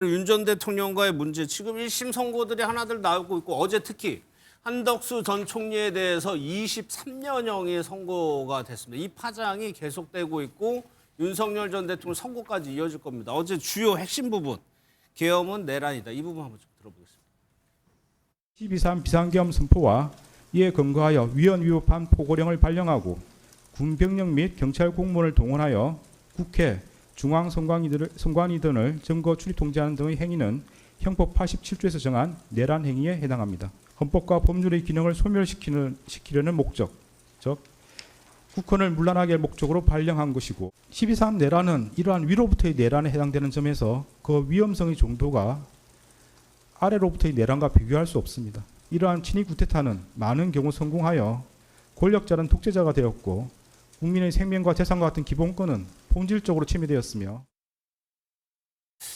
윤 전 대통령과의 문제, 지금 1심 선고들이 하나둘 나오고 있고 어제 특히 한덕수 전 총리에 대해서 23년형이 선고가 됐습니다. 이 파장이 계속되고 있고 윤석열 전 대통령 선고까지 이어질 겁니다. 어제 주요 핵심 부분, 계엄은 내란이다. 이 부분 한번 좀 들어보겠습니다. 12.3 비상계엄 선포와 이에 근거하여 위헌 위법한 포고령을 발령하고 군병력 및 경찰 공무원을 동원하여 국회, 중앙선관위 등을 증거 출입 통제하는 등의 행위는 형법 87조에서 정한 내란 행위에 해당합니다. 헌법과 법률의 기능을 소멸시키려는 목적, 즉 국헌을 문란하게 할 목적으로 발령한 것이고 12.3 내란은 이러한 위로부터의 내란에 해당되는 점에서 그 위험성의 정도가 아래로부터의 내란과 비교할 수 없습니다. 이러한 친위 구테타는 많은 경우 성공하여 권력자는 독재자가 되었고 국민의 생명과 재산과 같은 기본권은 본질적으로 침해되었으며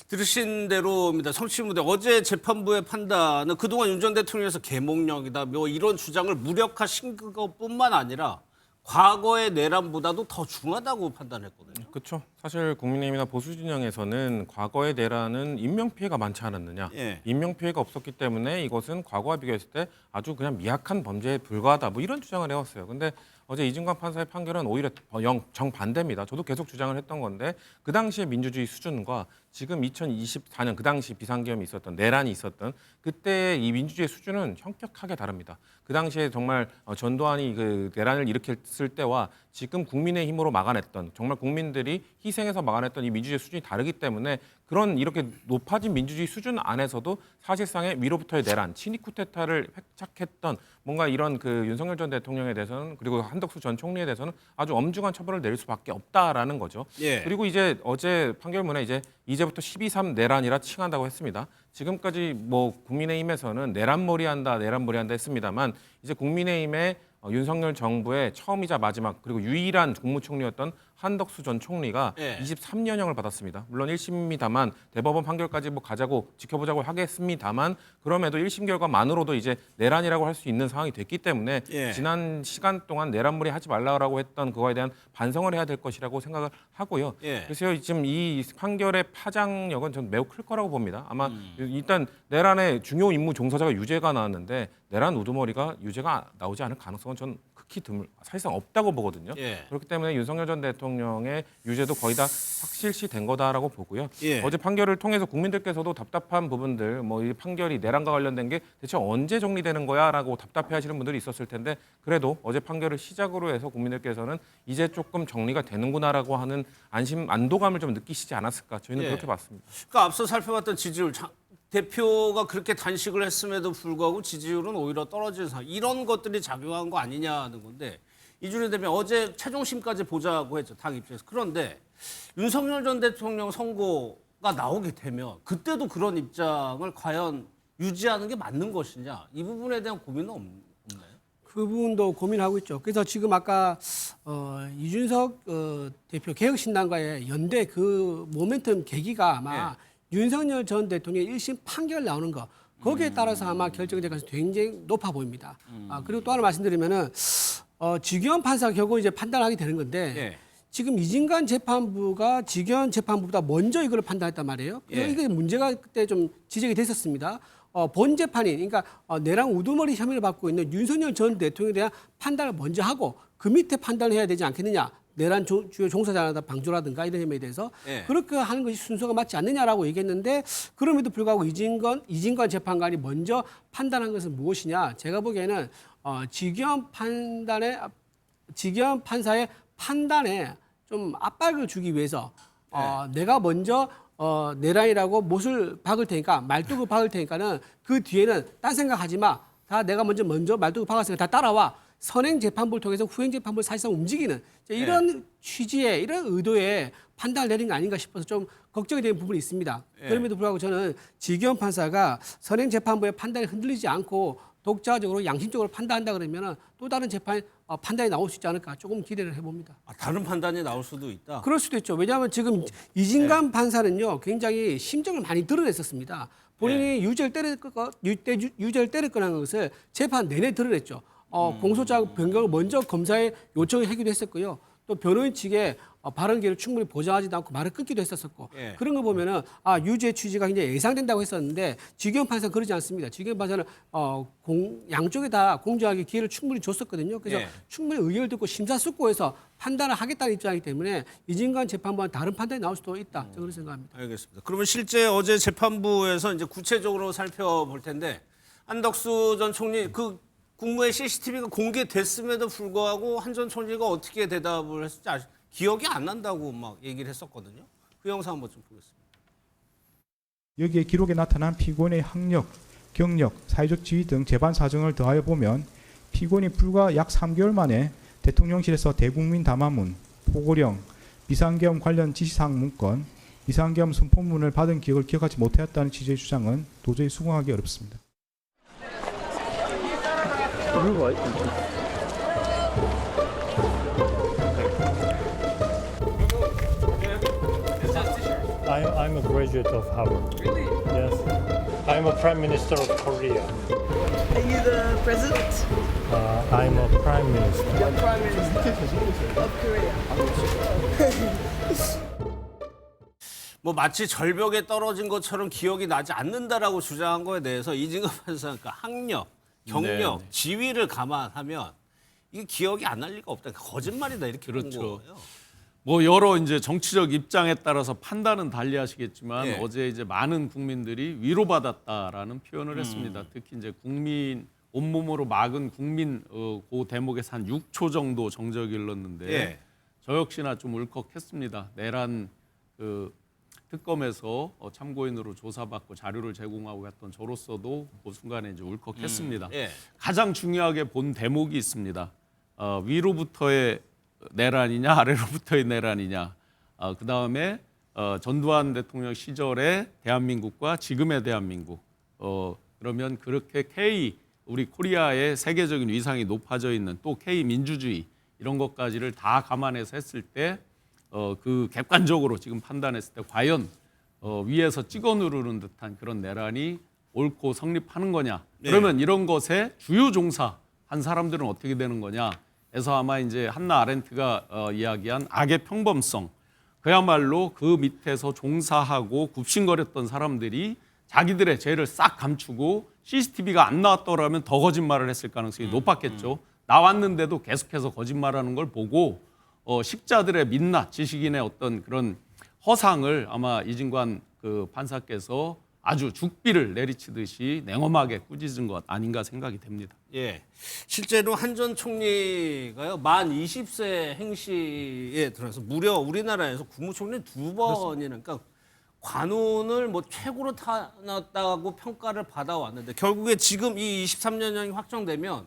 들으신 대로입니다. 성취무대 어제 재판부의 판단은 그동안 윤 전 대통령에서 계몽령이다 뭐 이런 주장을 무력화신 것뿐만 아니라 과거의 내란보다도 더 중하다고 판단했거든요. 그렇죠. 사실 국민의힘이나 보수 진영에서는 과거의 내란은 인명피해가 많지 않았느냐. 예. 인명피해가 없었기 때문에 이것은 과거와 비교했을 때 아주 그냥 미약한 범죄에 불과하다. 뭐 이런 주장을 해왔어요. 근데 어제 이진관 판사의 판결은 오히려 정반대입니다. 저도 계속 주장을 했던 건데 그 당시의 민주주의 수준과 지금 2024년 그 당시 비상계엄이 있었던 내란이 있었던 그때의 이 민주주의 수준은 현격하게 다릅니다. 그 당시에 정말 전두환이 그 내란을 일으켰을 때와 지금 국민의힘으로 막아냈던 정말 국민들이 희생해서 막아냈던 이 민주주의 수준이 다르기 때문에 그런 이렇게 높아진 민주주의 수준 안에서도 사실상의 위로부터의 내란, 친위 쿠데타를 획착했던 뭔가 이런 그 윤석열 전 대통령에 대해서는 그리고 한덕수 전 총리에 대해서는 아주 엄중한 처벌을 내릴 수밖에 없다라는 거죠. 예. 그리고 이제 어제 판결문에 이제부터 12.3 내란이라 칭한다고 했습니다. 지금까지 뭐 국민의힘에서는 내란몰이 한다 했습니다만 이제 국민의힘의 윤석열 정부의 처음이자 마지막 그리고 유일한 국무총리였던 한덕수 전 총리가 예. 23년형을 받았습니다. 물론 1심입니다만 대법원 판결까지 뭐 가자고 지켜보자고 하겠습니다만 그럼에도 1심 결과만으로도 이제 내란이라고 할 수 있는 상황이 됐기 때문에 예. 지난 시간 동안 내란몰이 하지 말라고 했던 그거에 대한 반성을 해야 될 것이라고 생각을 하고요. 예. 그래서 지금 이 판결의 파장력은 저는 매우 클 거라고 봅니다. 아마 일단 내란의 중요 임무 종사자가 유죄가 나왔는데 내란 우두머리가 유죄가 나오지 않을 가능성은 전 극히 드물, 사실상 없다고 보거든요. 예. 그렇기 때문에 윤석열 전 대통령의 유죄도 거의 다 확실시된 거다라고 보고요. 예. 어제 판결을 통해서 국민들께서도 답답한 부분들, 뭐 이 판결이 내란과 관련된 게 대체 언제 정리되는 거야라고 답답해하시는 분들이 있었을 텐데 그래도 어제 판결을 시작으로 해서 국민들께서는 이제 조금 정리가 되는구나라고 하는 안도감을 좀 느끼시지 않았을까 저희는 예. 그렇게 봤습니다. 그러니까 앞서 살펴봤던 지지율, 대표가 그렇게 단식을 했음에도 불구하고 지지율은 오히려 떨어지는 상황. 이런 것들이 작용한 거 아니냐는 건데 이준희 대표 어제 최종심까지 보자고 했죠. 당 입장에서. 그런데 윤석열 전 대통령 선고가 나오게 되면 그때도 그런 입장을 과연 유지하는 게 맞는 것이냐. 이 부분에 대한 고민은 없나요? 그 부분도 고민하고 있죠. 그래서 지금 아까 이준석 대표 개혁신당과의 연대 그 모멘텀 계기가 아마 윤석열 전 대통령의 1심 판결 나오는 거 거기에 따라서 아마 결정될 가능성이 굉장히 높아 보입니다. 그리고 또 하나 말씀드리면은 직위원 판사가 결국 이제 판단하게 되는 건데 예. 지금 이진관 재판부가 직위원 재판부보다 먼저 이걸 판단했단 말이에요. 예. 이게 문제가 그때 좀 지적이 됐었습니다. 본 재판인 그러니까 내란 우두머리 혐의를 받고 있는 윤석열 전 대통령에 대한 판단을 먼저 하고 그 밑에 판단을 해야 되지 않겠느냐. 내란 주요 종사자나 방조라든가 이런 혐의에 대해서 예. 그렇게 하는 것이 순서가 맞지 않느냐라고 얘기했는데 그럼에도 불구하고 이진관 재판관이 먼저 판단한 것은 무엇이냐? 제가 보기에는 직위원 판사의 판단에 좀 압박을 주기 위해서 내가 먼저 내란이라고 못을 박을 테니까 말뚝을 박을 테니까는 그 뒤에는 딴 생각하지 마. 다 내가 먼저 말뚝을 박았으니까 다 따라와. 선행 재판부를 통해서 후행 재판부를 사실상 움직이는 이런 취지의 이런 의도의 판단을 내린 거 아닌가 싶어서 좀 걱정이 되는 부분이 있습니다. 그럼에도 불구하고 저는 직위원 판사가 선행 재판부의 판단이 흔들리지 않고 독자적으로 양심적으로 판단한다 그러면 또 다른 재판 판단이 나올 수 있지 않을까 조금 기대를 해봅니다. 다른 판단이 나올 수도 있다. 그럴 수도 있죠. 왜냐하면 지금 이진관 판사는요 굉장히 심정을 많이 드러냈었습니다. 본인이 유죄를 때릴 거라는 것을 재판 내내 드러냈죠. 공소장 변경을 먼저 검사에 요청을 하기도 했었고요. 또 변호인 측에 발언 기회를 충분히 보장하지도 않고 말을 끊기도 했었었고 예. 그런 거 보면은 유죄 취지가 굉장히 예상된다고 했었는데 지경 판사는 그러지 않습니다. 지경 판사는 양쪽에 다 공정하게 기회를 충분히 줬었거든요. 그래서 예. 충분히 의견을 듣고 심사숙고해서 판단을 하겠다는 입장이기 때문에 이진관 재판부와는 다른 판단이 나올 수도 있다. 저는 그렇게 생각합니다. 알겠습니다. 그러면 실제 어제 재판부에서 이제 구체적으로 살펴볼 텐데 한덕수 전 총리 그 국무회 CCTV가 공개됐음에도 불구하고 한 전 총리가 어떻게 대답을 했을지 기억이 안 난다고 막 얘기를 했었거든요. 그 영상 한번 좀 보겠습니다. 여기에 기록에 나타난 피고인의 학력, 경력, 사회적 지위 등 재반 사정을 더하여 보면 피고인이 불과 약 3개월 만에 대통령실에서 대국민 담화문, 포고령, 비상계엄 관련 지시사항 문건, 비상계엄 선포문을 받은 기억을 기억하지 못하였다는 취지의 주장은 도저히 수긍하기 어렵습니다. I'm a graduate of Harvard. Really? Yes. I'm a Prime Minister of Korea. Are you the president? I'm a Prime Minister. You're prime minister of Korea. 뭐 마치 절벽에 떨어진 것처럼 기억이 나지 않는다라고 주장한 거에 대해서 이진관 판사가 그러니까 학력, 경력, 네. 지위를 감안하면 이게 기억이 안 날 리가 없다. 거짓말이다 이렇게 본 그렇죠. 거예요. 뭐 여러 이제 정치적 입장에 따라서 판단은 달리하시겠지만 예. 어제 이제 많은 국민들이 위로받았다라는 표현을 했습니다. 특히 이제 국민 온몸으로 막은 국민 그 대목에서 한 6초 정도 정적이 흘렀는데 예. 저 역시나 좀 울컥했습니다. 내란 그 특검에서 참고인으로 조사받고 자료를 제공하고 했던 저로서도 그 순간에 이제 울컥했습니다. 예. 가장 중요하게 본 대목이 있습니다. 위로부터의 내란이냐 아래로부터의 내란이냐. 그 다음에 전두환 대통령 시절의 대한민국과 지금의 대한민국. 그러면 그렇게 우리 코리아의 세계적인 위상이 높아져 있는 또 K 민주주의 이런 것까지를 다 감안해서 했을 때 그 객관적으로 지금 판단했을 때 과연 위에서 찍어 누르는 듯한 그런 내란이 옳고 성립하는 거냐. 그러면 이런 것에 주요 종사한 사람들은 어떻게 되는 거냐. 해서 아마 이제 한나 아렌트가 이야기한 악의 평범성. 그야말로 그 밑에서 종사하고 굽신거렸던 사람들이 자기들의 죄를 싹 감추고 CCTV가 안 나왔더라면 더 거짓말을 했을 가능성이 높았겠죠. 나왔는데도 계속해서 거짓말하는 걸 보고 식자들의 민낯, 지식인의 어떤 그런 허상을 아마 이진관 그 판사께서 아주 죽비를 내리치듯이 냉엄하게 꾸짖은 것 아닌가 생각이 됩니다. 예. 실제로 한 전 총리가요, 만 20세 행시에 들어서 무려 우리나라에서 국무총리 2번이나, 그러니까 관운을 뭐 최고로 타놨다고 평가를 받아왔는데 결국에 지금 이 23년형이 확정되면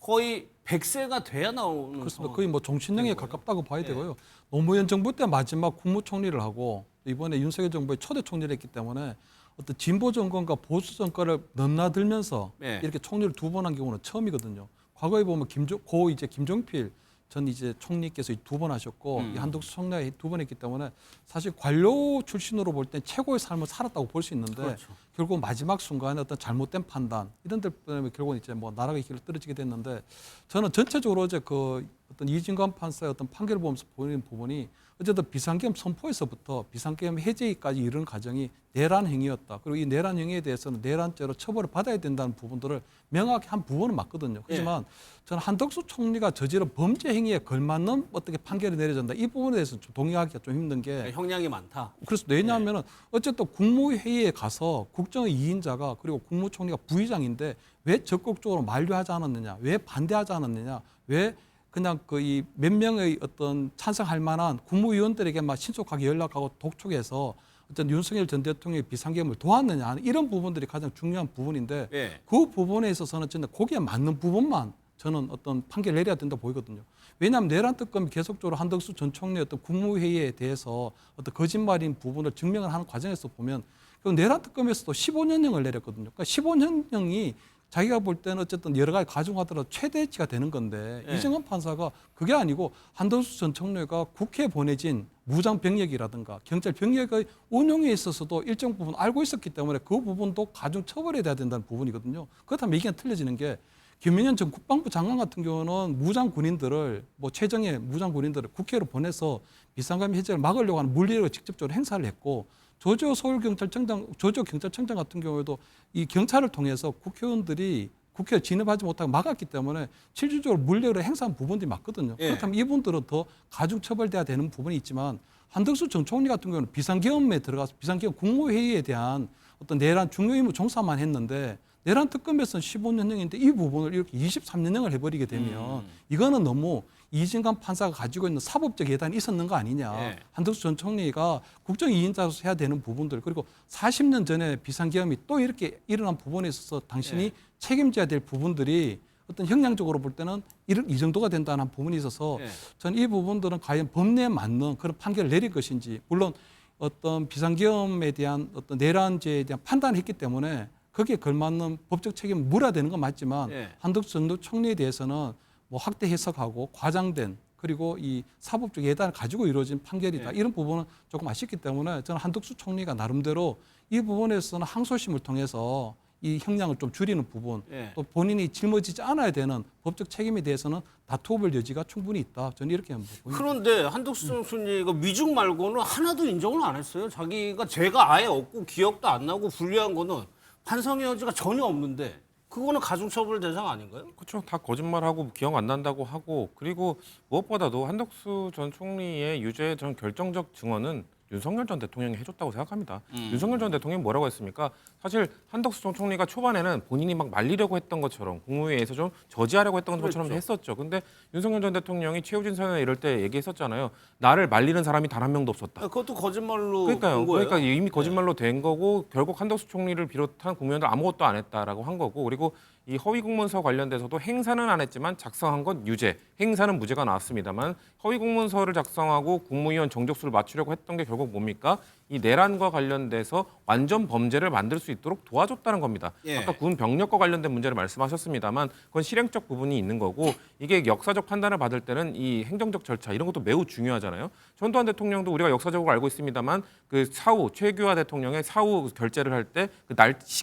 거의 100세가 돼야 나오는 그렇습니다. 상황. 거의 뭐 종신령에 가깝다고 봐야 되고요. 노무현 정부 때 마지막 국무총리를 하고 이번에 윤석열 정부의 초대 총리를 했기 때문에 어떤 진보 정권과 보수 정권을 넘나들면서 네. 이렇게 총리를 2번 한 경우는 처음이거든요. 과거에 보면 김종필 전 이제 총리께서 2번 하셨고 이 한덕수 총리가 2번 했기 때문에 사실 관료 출신으로 볼 땐 최고의 삶을 살았다고 볼 수 있는데 그렇죠. 결국 마지막 순간에 어떤 잘못된 판단 이런 들 때문에 결국은 이제 뭐 나라가 길을 떨어지게 됐는데 저는 전체적으로 어제 그 어떤 이진관 판사의 어떤 판결을 보면서 보이는 부분이 어쨌든 비상계엄 선포에서부터 비상계엄 해제까지 이르는 과정이 내란 행위였다. 그리고 이 내란 행위에 대해서는 내란죄로 처벌을 받아야 된다는 부분들을 명확히 한 부분은 맞거든요. 하지만 저는 한덕수 총리가 저지른 범죄 행위에 걸맞는 어떻게 판결이 내려진다. 이 부분에 대해서 좀 동의하기가 좀 힘든 게 형량이 많다. 그렇습니다. 왜냐하면 어쨌든 국무회의에 가서 국정의 2인자가 그리고 국무총리가 부의장인데 왜 적극적으로 만류하지 않았느냐, 왜 반대하지 않았느냐, 왜 그냥 그 이 몇 명의 어떤 찬성할 만한 국무위원들에게만 신속하게 연락하고 독촉해서 어떤 윤석열 전 대통령의 비상계엄을 도왔느냐 하는 이런 부분들이 가장 중요한 부분인데 예. 그 부분에 있어서는 진짜 거기에 맞는 부분만 저는 어떤 판결을 내려야 된다고 보이거든요. 왜냐하면 내란 특검이 계속적으로 한덕수 전 총리의 어떤 국무회의에 대해서 어떤 거짓말인 부분을 증명을 하는 과정에서 보면 그 내란 특검에서도 15년형을 내렸거든요. 그러니까 15년형이 자기가 볼 때는 어쨌든 여러 가지 가중하더라도 최대치가 되는 건데 이정은 판사가 그게 아니고 한덕수 전 총리가 국회에 보내진 무장 병력이라든가 경찰 병력의 운용에 있어서도 일정 부분 알고 있었기 때문에 그 부분도 가중 처벌해야 된다는 부분이거든요. 그렇다면 이게 틀려지는 게 김민현 전 국방부 장관 같은 경우는 무장 군인들을 뭐 최정예 무장 군인들을 국회로 보내서 비상감 해제를 막으려고 하는 물리력을 직접적으로 행사를 했고 조조 경찰청장 같은 경우에도 이 경찰을 통해서 국회의원들이 국회에 진입하지 못하고 막았기 때문에 실질적으로 물리력을 행사한 부분들이 맞거든요. 예. 그렇다면 이분들은 더 가중 처벌돼야 되는 부분이 있지만 한덕수 전 총리 같은 경우는 비상계엄에 들어가서 비상계엄 국무회의에 대한 어떤 내란 중요 임무 종사만 했는데 내란 특검에서는 15년형인데 이 부분을 이렇게 23년형을 해버리게 되면 이거는 너무 이진관 판사가 가지고 있는 사법적 예단이 있었는 거 아니냐. 네. 한덕수 전 총리가 국정이인자로서 해야 되는 부분들 그리고 40년 전에 비상계엄이 또 이렇게 일어난 부분에 있어서 당신이 책임져야 될 부분들이 어떤 형량적으로 볼 때는 이 정도가 된다는 부분이 있어서 저는 이 부분들은 과연 법리에 맞는 그런 판결을 내릴 것인지 물론 어떤 비상계엄에 대한 어떤 내란죄에 대한 판단을 했기 때문에 거기에 걸맞는 법적 책임을 물어야 되는 건 맞지만 한덕수 전 총리에 대해서는 뭐 확대 해석하고 과장된 그리고 이 사법적 예단을 가지고 이루어진 판결이다. 이런 부분은 조금 아쉽기 때문에 저는 한덕수 총리가 나름대로 이 부분에서는 항소심을 통해서 이 형량을 좀 줄이는 부분 또 본인이 짊어지지 않아야 되는 법적 책임에 대해서는 다투어볼 여지가 충분히 있다. 저는 이렇게 보입니다. 그런데 한덕수 총리가 위증 말고는 하나도 인정을 안 했어요. 자기가 죄가 아예 없고 기억도 안 나고 불리한 거는 반성의 여지가 전혀 없는데 그거는 가중처벌 대상 아닌가요? 그렇죠. 다 거짓말하고 기억 안 난다고 하고 그리고 무엇보다도 한덕수 전 총리의 유죄의 전 결정적 증언은 윤석열 전 대통령이 해줬다고 생각합니다. 윤석열 전 대통령이 뭐라고 했습니까? 사실 한덕수 전 총리가 초반에는 본인이 막 말리려고 했던 것처럼 국무회의에서 좀 저지하려고 했던 것처럼 했었죠. 근데 윤석열 전 대통령이 최우진 선언 이럴 때 얘기했었잖아요. 나를 말리는 사람이 단 한 명도 없었다. 그것도 거짓말로 그러니까요. 본 거예요. 그러니까 이미 거짓말로 된 거고 결국 한덕수 총리를 비롯한 국무위원들 아무것도 안 했다라고 한 거고 그리고 이 허위 공문서 관련돼서도 행사는 안 했지만 작성한 건 유죄, 행사는 무죄가 나왔습니다만 허위 공문서를 작성하고 국무위원 정족수를 맞추려고 했던 게 결국 뭡니까? 이 내란과 관련돼서 완전 범죄를 만들 수 있도록 도와줬다는 겁니다. 아까 군 병력과 관련된 문제를 말씀하셨습니다만 그건 실행적 부분이 있는 거고 이게 역사적 판단을 받을 때는 이 행정적 절차 이런 것도 매우 중요하잖아요. 전두환 대통령도 우리가 역사적으로 알고 있습니다만 그 사후 최규하 대통령의 사후 결재를 할 때 그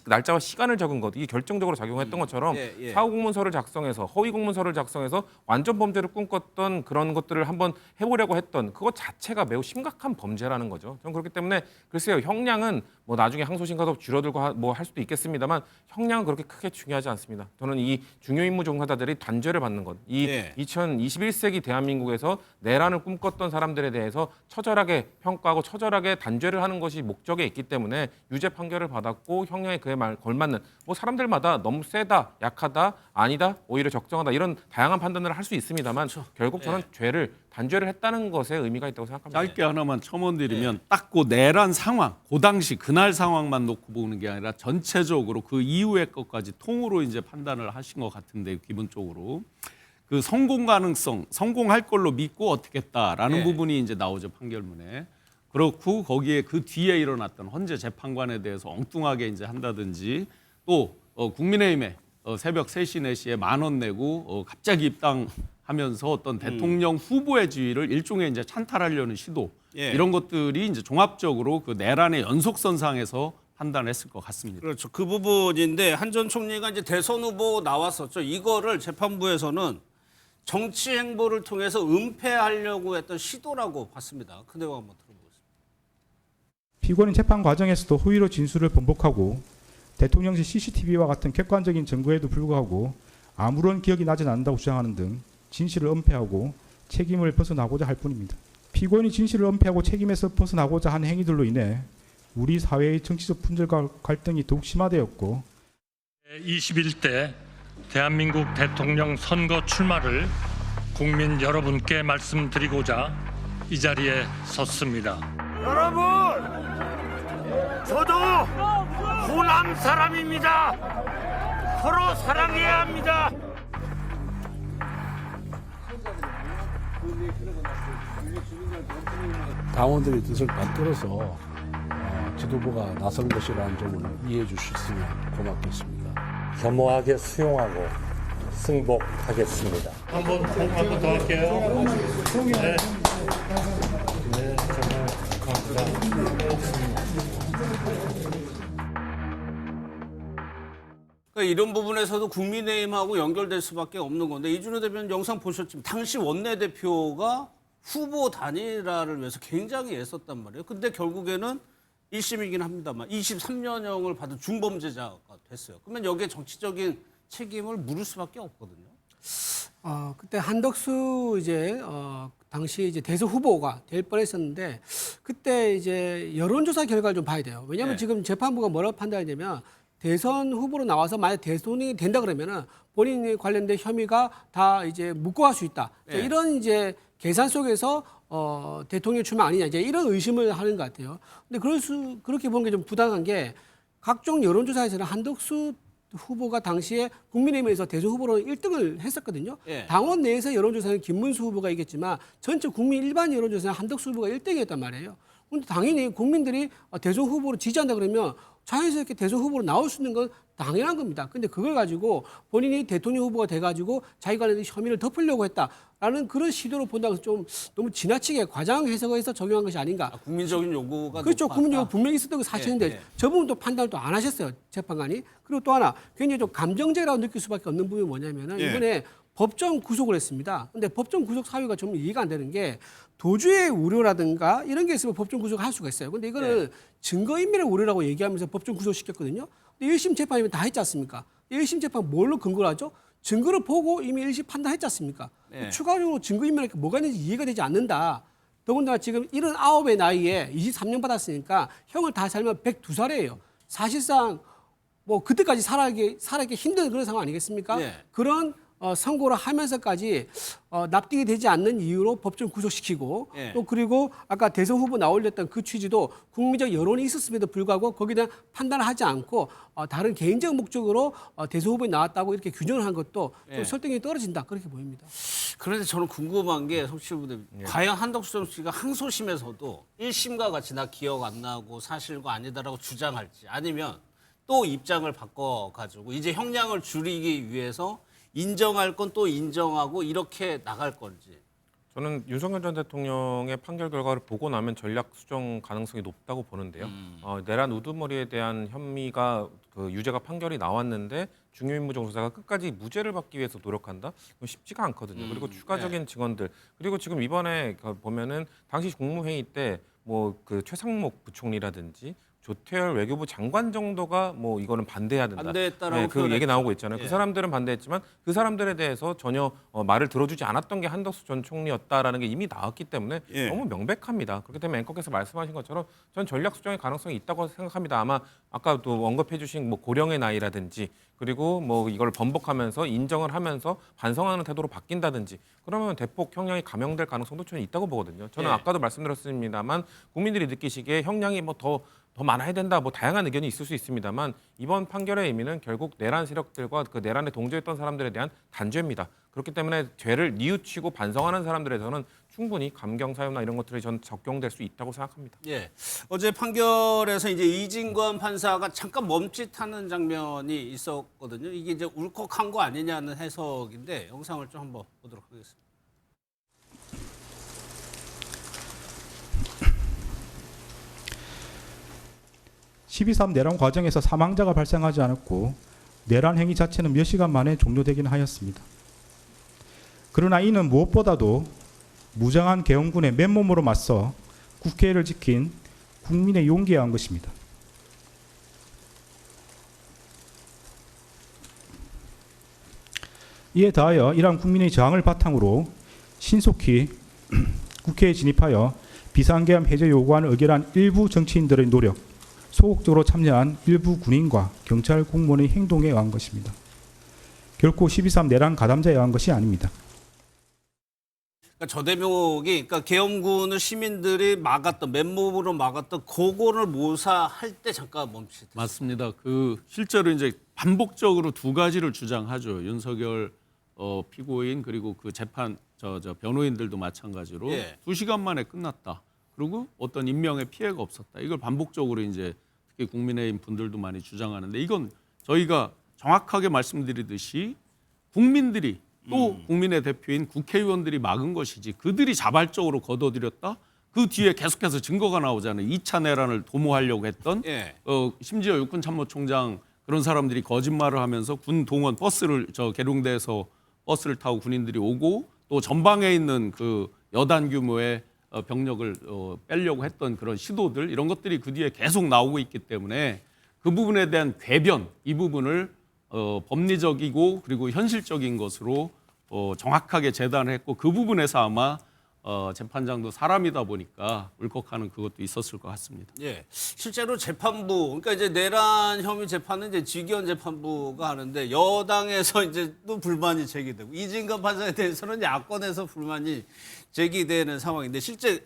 날짜와 시간을 적은 것 이게 결정적으로 작용했던 것처럼 사후 공문서를 작성해서 허위 공문서를 작성해서 완전 범죄를 꿈꿨던 그런 것들을 한번 해보려고 했던 그것 자체가 매우 심각한 범죄라는 거죠. 저는 그렇기 때문에 글쎄요 형량은 뭐 나중에 항소심 가서 줄어들고 뭐 할 수도 있겠습니다만 형량은 그렇게 크게 중요하지 않습니다. 저는 이 중요 임무 종사자들이 단죄를 받는 것, 이 2021세기 대한민국에서 내란을 꿈꿨던 사람들에 대해서 처절하게 평가하고 처절하게 단죄를 하는 것이 목적에 있기 때문에 유죄 판결을 받았고 형량에 그에 걸맞는 뭐 사람들마다 너무 세다, 약하다, 아니다, 오히려 적정하다 이런 다양한 판단을 할 수 있습니다만 결국 저는 단죄를 했다는 것에 의미가 있다고 생각합니다. 짧게 하나만 첨언드리면 딱 그 내란 상황, 그 당시 그날 상황만 놓고 보는 게 아니라 전체적으로 그 이후의 것까지 통으로 이제 판단을 하신 것 같은데 기본적으로 그 성공 가능성, 성공할 걸로 믿고 어떻게 했다라는 부분이 이제 나오죠 판결문에. 그렇고 거기에 그 뒤에 일어났던 헌재 재판관에 대해서 엉뚱하게 이제 한다든지 또 국민의힘에 새벽 3시, 4시에 10,000원 내고 갑자기 입당하면서 어떤 대통령 후보의 지위를 일종의 이제 찬탈하려는 시도 이런 것들이 이제 종합적으로 그 내란의 연속선상에서 판단했을 것 같습니다. 그렇죠. 그 부분인데 한 전 총리가 이제 대선 후보 나왔었죠. 이거를 재판부에서는 정치 행보를 통해서 은폐하려고 했던 시도라고 봤습니다. 그 내용 한번 들어보겠습니다. 피고인 재판 과정에서도 허위로 진술을 번복하고 대통령실 CCTV와 같은 객관적인 증거에도 불구하고 아무런 기억이 나지 않는다고 주장하는 등 진실을 은폐하고 책임을 벗어나고자 할 뿐입니다. 피고인이 진실을 은폐하고 책임에서 벗어나고자 한 행위들로 인해 우리 사회의 정치적 분열과 갈등이 더욱 심화되었고 21대 대한민국 대통령 선거 출마를 국민 여러분께 말씀드리고자 이 자리에 섰습니다. 여러분, 저도 호남 사람입니다. 서로 사랑해야 합니다. 당원들의 뜻을 받들어서 지도부가 나선 것이라는 점을 이해해 주셨으면 고맙겠습니다. 겸허하게 수용하고 승복하겠습니다. 한번 더 할게요. 네. 네, 정말 감사합니다. 그러니까 이런 부분에서도 국민의힘하고 연결될 수밖에 없는 건데 이준호 대표는 영상 보셨지만 당시 원내대표가 후보 단일화를 위해서 굉장히 애썼단 말이에요. 근데 결국에는 1심이긴 합니다만 23년형을 받은 중범죄자가 됐어요. 그러면 여기에 정치적인 책임을 물을 수밖에 없거든요. 그때 한덕수 이제 당시 이제 대선 후보가 될 뻔했었는데 그때 이제 여론조사 결과를 좀 봐야 돼요. 왜냐하면 네. 지금 재판부가 뭐라고 판단하냐면 대선 후보로 나와서 만약 대선이 된다 그러면은 본인이 관련된 혐의가 다 이제 묵고할 수 있다. 네. 이런 이제 계산 속에서 대통령 출마 아니냐 이제 이런 의심을 하는 것 같아요. 근데 그렇게 보는 게 좀 부당한 게 각종 여론조사에서는 한덕수 후보가 당시에 국민의힘에서 대선 후보로 1등을 했었거든요. 예. 당원 내에서 여론조사는 김문수 후보가 이겼지만 전체 국민 일반 여론조사는 한덕수 후보가 1등이었단 말이에요. 그런데 당연히 국민들이 대선 후보로 지지한다 그러면 자연스럽게 대선 후보로 나올 수 있는 건 당연한 겁니다. 근데 그걸 가지고 본인이 대통령 후보가 돼가지고 자기 관련된 혐의를 덮으려고 했다라는 그런 시도로 본다고 해서 좀 너무 지나치게 과장 해석을 해서 적용한 것이 아닌가. 국민적인 요구가 그렇죠. 높았다. 국민적으로 분명히 있었던 거 사실인데 예, 예. 저 부분도 판단을 또 안 하셨어요. 재판관이. 그리고 또 하나 굉장히 좀 감정제라고 느낄 수밖에 없는 부분이 뭐냐면은 예. 이번에 법정 구속을 했습니다. 근데 법정 구속 사유가 좀 이해가 안 되는 게 도주의 우려라든가 이런 게 있으면 법정 구속을 할 수가 있어요. 근데 이거는 증거인멸의 우려라고 얘기하면서 법정 구속시켰거든요. 근데 1심 재판이면 다 했지 않습니까? 1심 재판 뭘로 근거를 하죠? 증거를 보고 이미 1심 판단했지 않습니까? 네. 추가적으로 증거인멸이 뭐가 있는지 이해가 되지 않는다. 더군다나 지금 79의 나이에 23년 받았으니까 형을 다 살면 102살이에요. 사실상 뭐 그때까지 살아가기 힘든 그런 상황 아니겠습니까? 네. 그런 선고를 하면서까지 납득이 되지 않는 이유로 법정 구속시키고 예. 또 그리고 아까 대선 후보 나올렸던 그 취지도 국민적 여론이 있었음에도 불구하고 거기에 대한 판단을 하지 않고 다른 개인적 목적으로 대선 후보에 나왔다고 이렇게 규정을 한 것도 좀 예. 설득력이 떨어진다 그렇게 보입니다. 그런데 저는 궁금한 게 송치부대 과연 한덕수 씨가 항소심에서도 1심과 같이 나 기억 안 나고 사실과 아니다라고 주장할지 아니면 또 입장을 바꿔가지고 이제 형량을 줄이기 위해서 인정할 건 또 인정하고 이렇게 나갈 건지. 저는 윤석열 전 대통령의 판결 결과를 보고 나면 전략 수정 가능성이 높다고 보는데요. 내란 우두머리에 대한 혐의가 그 유죄가 판결이 나왔는데 중요인무정 조사가 끝까지 무죄를 받기 위해서 노력한다? 이건 쉽지가 않거든요. 그리고 추가적인 증언들 그리고 지금 이번에 보면은 당시 국무회의 때 뭐 그 최상목 부총리라든지 조태열 외교부 장관 정도가 뭐 이거는 반대해야 된다. 반대했다라고 그 얘기 표현했죠. 나오고 있잖아요. 예. 그 사람들은 반대했지만 그 사람들에 대해서 전혀 말을 들어주지 않았던 게 한덕수 전 총리였다라는 게 이미 나왔기 때문에 예. 너무 명백합니다. 그렇기 때문에 앵커께서 말씀하신 것처럼 전 전략 수정의 가능성이 있다고 생각합니다. 아마 아까도 언급해주신 뭐 고령의 나이라든지 그리고 뭐 이걸 번복하면서 인정을 하면서 반성하는 태도로 바뀐다든지 그러면 대폭 형량이 감형될 가능성도 저는 있다고 보거든요. 저는 예. 아까도 말씀드렸습니다만 국민들이 느끼시기에 형량이 뭐 더 많아야 된다. 뭐 다양한 의견이 있을 수 있습니다만 이번 판결의 의미는 결국 내란 세력들과 그 내란에 동조했던 사람들에 대한 단죄입니다. 그렇기 때문에 죄를 뉘우치고 반성하는 사람들에서는 충분히 감경 사유나 이런 것들이 전 적용될 수 있다고 생각합니다. 예. 어제 판결에서 이제 이진관 판사가 잠깐 멈칫하는 장면이 있었거든요. 이게 이제 울컥한 거 아니냐는 해석인데 영상을 좀 한번 보도록 하겠습니다. 12.3 내란 과정에서 사망자가 발생하지 않았고 내란 행위 자체는 몇 시간 만에 종료되긴 하였습니다. 그러나 이는 무엇보다도 무장한 계엄군의 맨몸으로 맞서 국회를 지킨 국민의 용기에 의한 것입니다. 이에 더하여 이러한 국민의 저항을 바탕으로 신속히 국회에 진입하여 비상계엄 해제 요구안을 의결한 일부 정치인들의 노력, 소극적으로 참여한 일부 군인과 경찰 공무원의 행동에 의한 것입니다. 결코 12.3 내란 가담자에 의한 것이 아닙니다. 그러니까 저 대목이 그러니까 계엄군을 시민들이 막았던 맨몸으로 막았던 그거를 모사할 때 잠깐 멈칫. 맞습니다. 그 실제로 이제 반복적으로 두 가지를 주장하죠. 윤석열 피고인 그리고 그 재판 저 변호인들도 마찬가지로 예. 2시간 만에 끝났다. 그리고 어떤 인명의 피해가 없었다. 이걸 반복적으로 이제 특히 국민의힘 분들도 많이 주장하는데 이건 저희가 정확하게 말씀드리듯이 국민들이 또 국민의 대표인 국회의원들이 막은 것이지 그들이 자발적으로 거둬들였다. 그 뒤에 계속해서 증거가 나오잖아요. 2차 내란을 도모하려고 했던 예. 심지어 육군참모총장 그런 사람들이 거짓말을 하면서 군 동원 버스를 계룡대에서 버스를 타고 군인들이 오고 또 전방에 있는 그 여단 규모의 병력을 빼려고 했던 그런 시도들 이런 것들이 그 뒤에 계속 나오고 있기 때문에 그 부분에 대한 궤변 이 부분을 법리적이고 그리고 현실적인 것으로 정확하게 재단을 했고 그 부분에서 아마 재판장도 사람이다 보니까 울컥하는 그것도 있었을 것 같습니다. 예, 실제로 재판부, 그러니까 이제 내란 혐의 재판은 이제 직위원 재판부가 하는데 여당에서 이제 또 불만이 제기되고 이진관 판사에 대해서는 야권에서 불만이 제기되는 상황인데 실제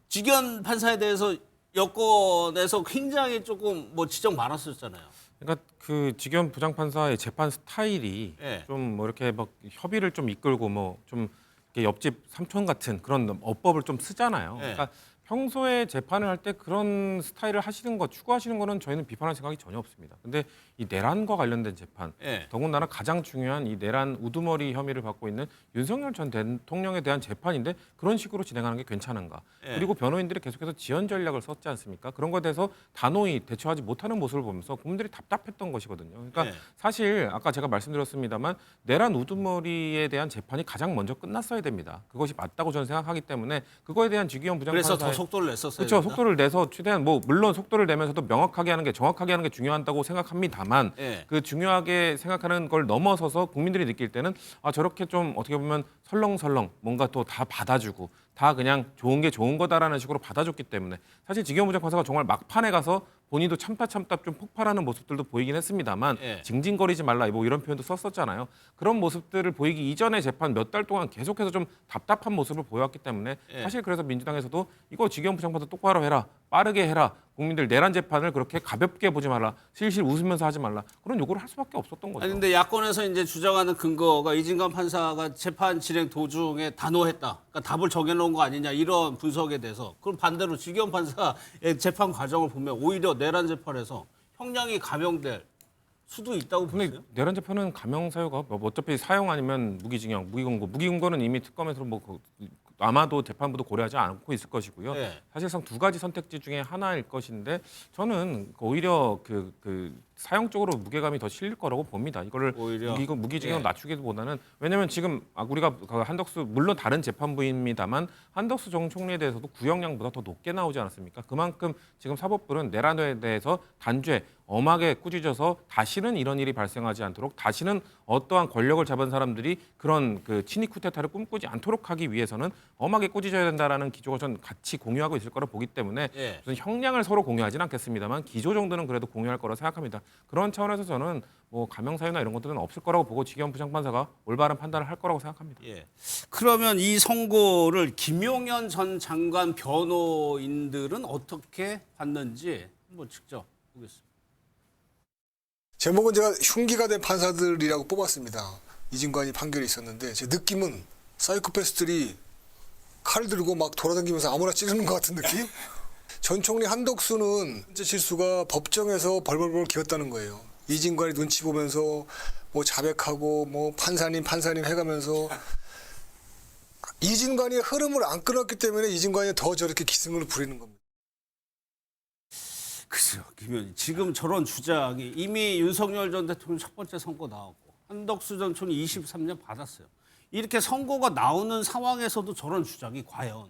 직위원 판사에 대해서 여권에서 굉장히 조금 뭐 지적 많았었잖아요. 그러니까 그 직위원 부장판사의 재판 스타일이 예. 좀 뭐 이렇게 막 협의를 좀 이끌고 뭐 좀 옆집 삼촌 같은 그런 어법을 좀 쓰잖아요. 예. 그러니까 평소에 재판을 할 때 그런 스타일을 하시는 거, 추구하시는 거는 저희는 비판할 생각이 전혀 없습니다. 근데 이 내란과 관련된 재판, 예. 더군다나 가장 중요한 이 내란 우두머리 혐의를 받고 있는 윤석열 전 대통령에 대한 재판인데 그런 식으로 진행하는 게 괜찮은가? 예. 그리고 변호인들이 계속해서 지연 전략을 썼지 않습니까? 그런 것에 대해서 단호히 대처하지 못하는 모습을 보면서 국민들이 답답했던 것이거든요. 그러니까 예. 사실 아까 제가 말씀드렸습니다만 내란 우두머리에 대한 재판이 가장 먼저 끝났어야 됩니다. 그것이 맞다고 저는 생각하기 때문에 그거에 대한 직위원 그래서 부장판사의 더 속도를 냈었어요. 그렇죠. 속도를 내서 최대한 뭐 물론 속도를 내면서도 명확하게 하는 게 정확하게 하는 게 중요하다고 생각합니다만 예. 그 중요하게 생각하는 걸 넘어서서 국민들이 느낄 때는 아 저렇게 좀 어떻게 보면 설렁설렁 뭔가 또 다 받아주고 다 그냥 좋은 게 좋은 거다라는 식으로 받아줬기 때문에 사실 직위원 부장판사가 정말 막판에 가서 본인도 참다 좀 폭발하는 모습들도 보이긴 했습니다만 예. 징징거리지 말라 뭐 이런 표현도 썼었잖아요. 그런 모습들을 보이기 이전에 재판 몇 달 동안 계속해서 좀 답답한 모습을 보여왔기 때문에 예. 사실 그래서 민주당에서도 이거 직위원 부장판사 똑바로 해라, 빠르게 해라, 국민들 내란 재판을 그렇게 가볍게 보지 말라, 실실 웃으면서 하지 말라 그런 요구를 할 수밖에 없었던 거죠. 아니 근데 야권에서 이제 주장하는 근거가 이진관 판사가 재판 진행 도중에 단호했다. 그러니까 답을 정해놓은 거 아니냐 이런 분석에 대해서 그럼 반대로 직위원 판사의 재판 과정을 보면 오히려 내란 재판에서 형량이 감형될 수도 있다고 근데 보세요? 내란 재판은 감형 사유가 뭐 어차피 사형 아니면 무기징역, 무기금고는 이미 특검에서 뭐 아마도 재판부도 고려하지 않고 있을 것이고요. 네. 사실상 두 가지 선택지 중에 하나일 것인데 저는 오히려 그 사형 쪽으로 무게감이 더 실릴 거라고 봅니다. 이거를 오히려? 무기징역 예. 낮추기보다는 왜냐하면 지금 우리가 한덕수 물론 다른 재판부입니다만 한덕수 전 총리에 대해서도 구형량보다 더 높게 나오지 않았습니까? 그만큼 지금 사법부는 내란에 대해서 단죄 엄하게 꾸짖어서 다시는 이런 일이 발생하지 않도록 다시는 어떠한 권력을 잡은 사람들이 그런 그 친위 쿠데타를 꿈꾸지 않도록 하기 위해서는 엄하게 꾸짖어야 된다라는 기조가 전 같이 공유하고 있을 거라 보기 때문에 예. 무슨 형량을 서로 공유하지는 않겠습니다만 기조 정도는 그래도 공유할 거라 생각합니다. 그런 차원에서 저는 뭐 감형 사유나 이런 것들은 없을 거라고 보고 직위원 부장판사가 올바른 판단을 할 거라고 생각합니다. 예. 그러면 이 선고를 김용현 전 장관 변호인들은 어떻게 봤는지 한번 직접 보겠습니다. 제목은 제가 흉기가 된 판사들이라고 뽑았습니다. 이진관이 판결이 있었는데 제 느낌은 사이코패스들이 칼 들고 막 돌아다니면서 아무나 찌르는 것 같은 느낌? 전 총리 한덕수는 현재 실수가 법정에서 벌벌벌 기었다는 거예요. 이진관이 눈치 보면서 뭐 자백하고 뭐 판사님 해가면서 이진관이 흐름을 안 끊었기 때문에 이진관이 더 저렇게 기승을 부리는 겁니다. 글쎄요, 김현희. 지금 저런 주장이 이미 윤석열 전 대통령 첫 번째 선고 나왔고 한덕수 전 총리 23년 받았어요. 이렇게 선고가 나오는 상황에서도 저런 주장이 과연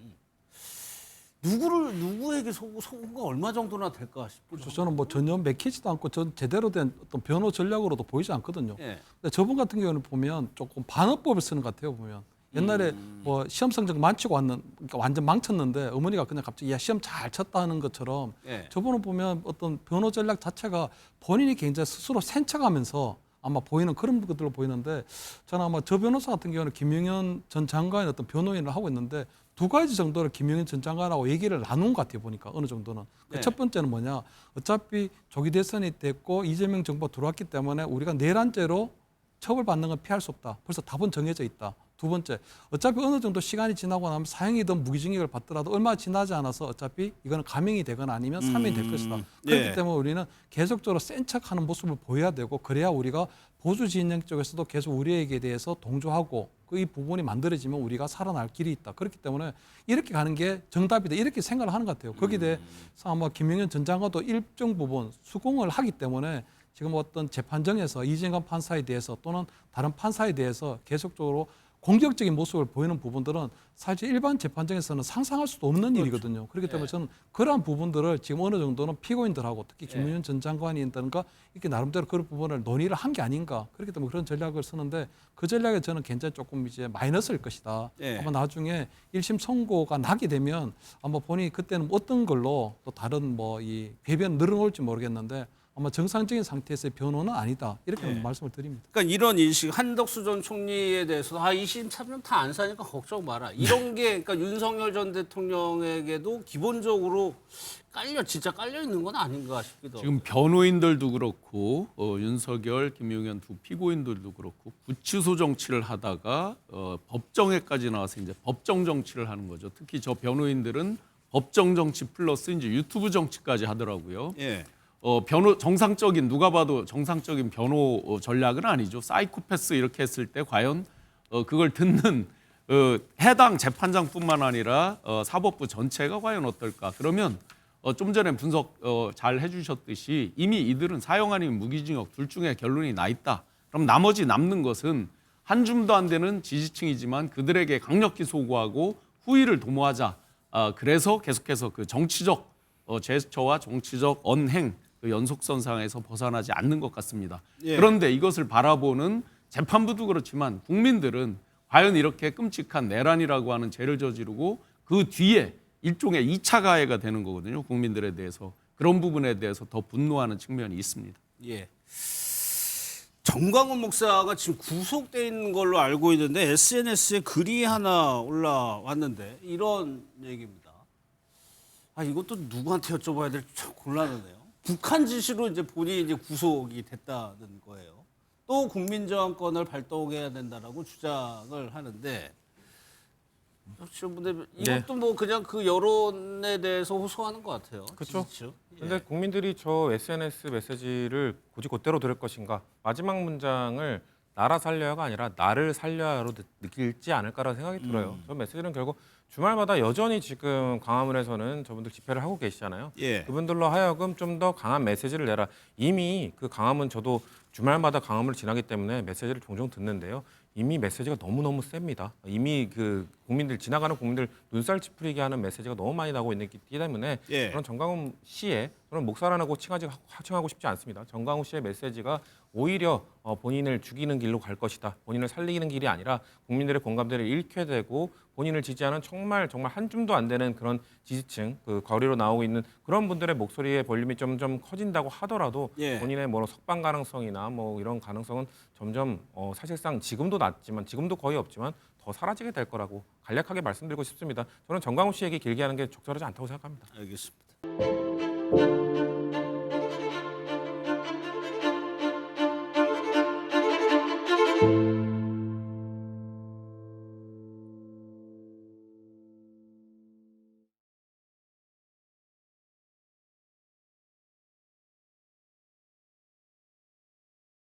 누구에게 선고가 얼마 정도나 될까 싶어요. 저는 뭐 전혀 맥히지도 않고 전 제대로 된 어떤 변호 전략으로도 보이지 않거든요. 예. 근데 저분 같은 경우는 보면 조금 반어법을 쓰는 것 같아요. 보면 옛날에 뭐 시험 성적 만치고 그러니까 완전 망쳤는데 어머니가 그냥 갑자기 야 시험 잘 쳤다 하는 것처럼 예. 저분은 보면 어떤 변호 전략 자체가 본인이 굉장히 스스로 센척하면서 아마 보이는 그런 것들로 보이는데 저는 아마 저 변호사 같은 경우는 김용현 전 장관의 어떤 변호인을 하고 있는데 두 가지 정도를 김용현 전 장관하고 얘기를 나눈 것 같아요. 보니까 어느 정도는. 네. 첫 번째는 뭐냐. 어차피 조기 대선이 됐고 이재명 정부가 들어왔기 때문에 우리가 내란죄로 처벌받는 건 피할 수 없다. 벌써 답은 정해져 있다. 두 번째, 어차피 어느 정도 시간이 지나고 나면 사형이든 무기징역을 받더라도 얼마 지나지 않아서 어차피 이거는 감형이 되거나 아니면 사면이 될 것이다. 그렇기 예. 때문에 우리는 계속적으로 센 척하는 모습을 보여야 되고 그래야 우리가 보수 진영 쪽에서도 계속 우리에게 대해서 동조하고 그 이 부분이 만들어지면 우리가 살아날 길이 있다. 그렇기 때문에 이렇게 가는 게 정답이다. 이렇게 생각을 하는 것 같아요. 거기에 대해서 아마 김용현 전 장관도 일정 부분 수긍을 하기 때문에 지금 어떤 재판정에서 이진관 판사에 대해서 또는 다른 판사에 대해서 계속적으로 공격적인 모습을 보이는 부분들은 사실 일반 재판정에서는 상상할 수도 없는 일이거든요. 그렇기 때문에 저는 그러한 부분들을 지금 어느 정도는 피고인들하고 특히 김문현 전 장관이든가 이렇게 나름대로 그런 부분을 논의를 한 게 아닌가. 그렇기 때문에 그런 전략을 쓰는데 그 전략에 저는 굉장히 조금 이제 마이너스일 것이다. 아마 나중에 1심 선고가 나게 되면 아마 본인이 그때는 어떤 걸로 또 다른 뭐 이 배변 늘어놓을지 모르겠는데 아마 정상적인 상태에서의 변호는 아니다. 이렇게 말씀을 드립니다. 그러니까 이런 인식, 한덕수 전 총리에 대해서 2심, 3심 다 안 사니까 걱정 마라. 이런 게 그러니까 윤석열 전 대통령에게도 기본적으로 진짜 깔려 있는 건 아닌가 싶기도 하고. 지금 변호인들도 그렇고 윤석열, 김용현 두 피고인들도 그렇고 구치소 정치를 하다가 법정에까지 나와서 이제 법정 정치를 하는 거죠. 특히 저 변호인들은 법정 정치 플러스 이제 유튜브 정치까지 하더라고요. 누가 봐도 정상적인 변호 전략은 아니죠. 사이코패스 이렇게 했을 때 과연 그걸 듣는 해당 재판장뿐만 아니라 사법부 전체가 과연 어떨까? 그러면 좀 전에 분석 잘 해주셨듯이 이미 이들은 사형 아니면 무기징역 둘 중에 결론이 나 있다. 그럼 나머지 남는 것은 한 줌도 안 되는 지지층이지만 그들에게 강력히 소구하고 후위를 도모하자. 그래서 계속해서 그 정치적 제스처와 정치적 언행 그 연속선상에서 벗어나지 않는 것 같습니다. 그런데 이것을 바라보는 재판부도 그렇지만 국민들은 과연 이렇게 끔찍한 내란이라고 하는 죄를 저지르고 그 뒤에 일종의 2차 가해가 되는 거거든요. 국민들에 대해서. 그런 부분에 대해서 더 분노하는 측면이 있습니다. 정광훈 목사가 지금 구속돼 있는 걸로 알고 있는데 SNS에 글이 하나 올라왔는데 이런 얘기입니다. 이것도 누구한테 여쭤봐야 될지 참 곤란하네요. 북한 지시로 이제 본인이 이제 구속이 됐다는 거예요. 또 국민저항권을 발동해야 된다라고 주장을 하는데, 이것도 뭐 그냥 그 여론에 대해서 호소하는 것 같아요. 그렇죠. 근데 국민들이 저 SNS 메시지를 곧대로 들을 것인가? 마지막 문장을 나라 살려야가 아니라 나를 살려야로 느낄지 않을까라는 생각이 들어요. 저 메시지는 결국 주말마다 여전히 지금 광화문에서는 저분들 집회를 하고 계시잖아요. 그분들로 하여금 좀 더 강한 메시지를 내라. 이미 그 광화문 저도 주말마다 광화문을 지나기 때문에 메시지를 종종 듣는데요. 이미 메시지가 너무너무 셉니다. 이미 그 지나가는 국민들 눈살 찌푸리게 하는 메시지가 너무 많이 나오고 있기 때문에 그런 정광훈 씨의 저는 목사라고 칭하고 싶지 않습니다. 정광훈 씨의 메시지가 오히려 본인을 죽이는 길로 갈 것이다. 본인을 살리는 길이 아니라 국민들의 공감대를 잃게 되고 본인을 지지하는 정말 한 줌도 안 되는 그런 지지층, 그 거리로 나오고 있는 그런 분들의 목소리의 볼륨이 점점 커진다고 하더라도 본인의 뭐 석방 가능성이나 뭐 이런 가능성은 점점 사실상 지금도 낮지만 지금도 거의 없지만 더 사라지게 될 거라고 간략하게 말씀드리고 싶습니다. 저는 정광훈 씨 얘기 길게 하는 게 적절하지 않다고 생각합니다. 알겠습니다.